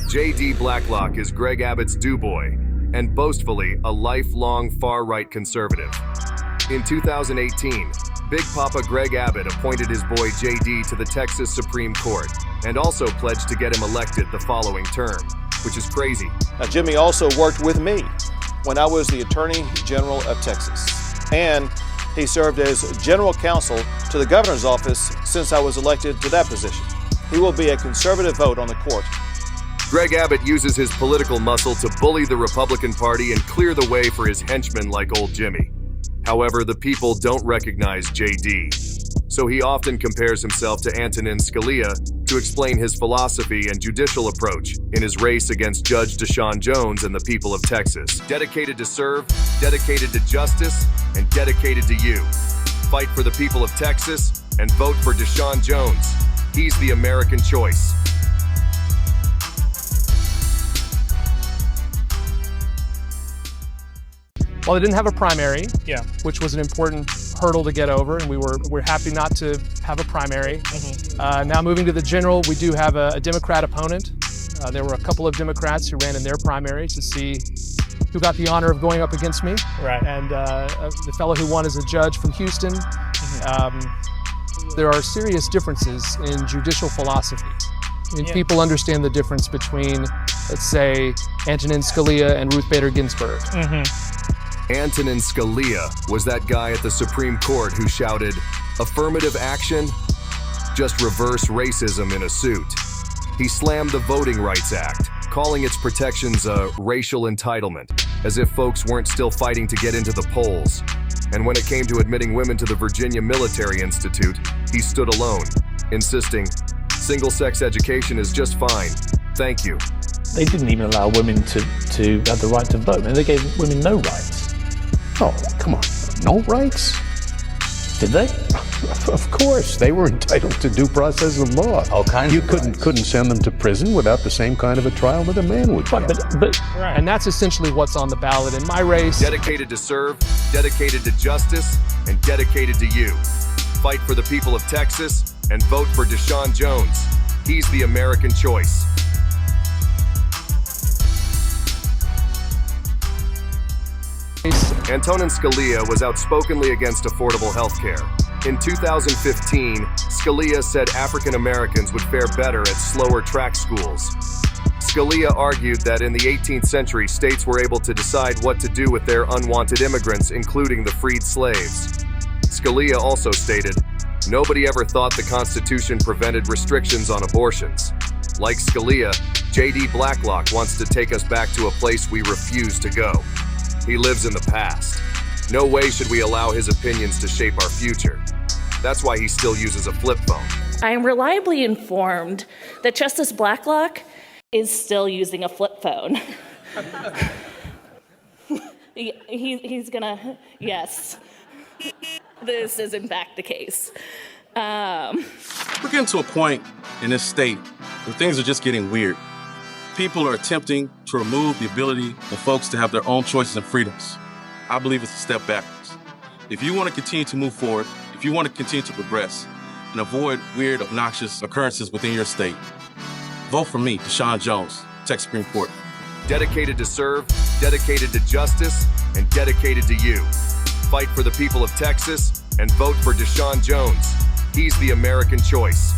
JD Blacklock is Greg Abbott's do-boy and boastfully a lifelong far-right conservative. In 2018, Big Papa Greg Abbott appointed his boy JD to the Texas Supreme Court and also pledged to get him elected the following term, which is crazy. Now, Jimmy also worked with me when I was the Attorney General of Texas, and he served as General Counsel to the Governor's office since I was elected to that position. He will be a conservative vote on the court. Greg Abbott uses his political muscle to bully the Republican Party and clear the way for his henchmen like old Jimmy. However, the people don't recognize JD, so he often compares himself to Antonin Scalia to explain his philosophy and judicial approach in his race against Judge DaSean Jones and the people of Texas. Dedicated to serve, dedicated to justice, and dedicated to you. Fight for the people of Texas and vote for DaSean Jones. He's the American choice. Well, they didn't have a primary, which was an important hurdle to get over, and we're happy not to have a primary. Now moving to the general, we do have a Democrat opponent. There were a couple of Democrats who ran in their primary to see who got the honor of going up against me. Right. And the fellow who won is a judge from Houston. There are serious differences in judicial philosophy. I mean, people understand the difference between, let's say, Antonin Scalia and Ruth Bader Ginsburg. Antonin Scalia was that guy at the Supreme Court who shouted, "Affirmative action? Just reverse racism in a suit." He slammed the Voting Rights Act, calling its protections a racial entitlement, as if folks weren't still fighting to get into the polls. And when it came to admitting women to the Virginia Military Institute, he stood alone, insisting, "Single-sex education is just fine. Thank you." They didn't even allow women to have the right to vote, and they gave women no rights. Oh, come on, no rights? Did they? Of course, they were entitled to due process of law. All kinds you of couldn't send them to prison without the same kind of a trial that a man would get. And that's essentially what's on the ballot in my race. Dedicated to serve, dedicated to justice, and dedicated to you. Fight for the people of Texas and vote for DaSean Jones. He's the American choice. Antonin Scalia was outspokenly against affordable health care. In 2015, Scalia said African Americans would fare better at slower track schools. Scalia argued that in the 18th century, states were able to decide what to do with their unwanted immigrants, including the freed slaves. Scalia also stated, "Nobody ever thought the Constitution prevented restrictions on abortions." Like Scalia, JD Blacklock wants to take us back to a place we refuse to go. He lives in the past. No way should we allow his opinions to shape our future. That's why he still uses a flip phone. I am reliably informed that Justice Blacklock is still using a flip phone. He's gonna, yes, this is in fact the case. We're getting to a point in this state where things are just getting weird. People are attempting to remove the ability of folks to have their own choices and freedoms. I believe it's a step backwards. If you want to continue to move forward, if you want to continue to progress and avoid weird, obnoxious occurrences within your state, vote for me, DaSean Jones, Texas Supreme Court. Dedicated to serve, dedicated to justice, and dedicated to you. Fight for the people of Texas and vote for DaSean Jones. He's the American choice.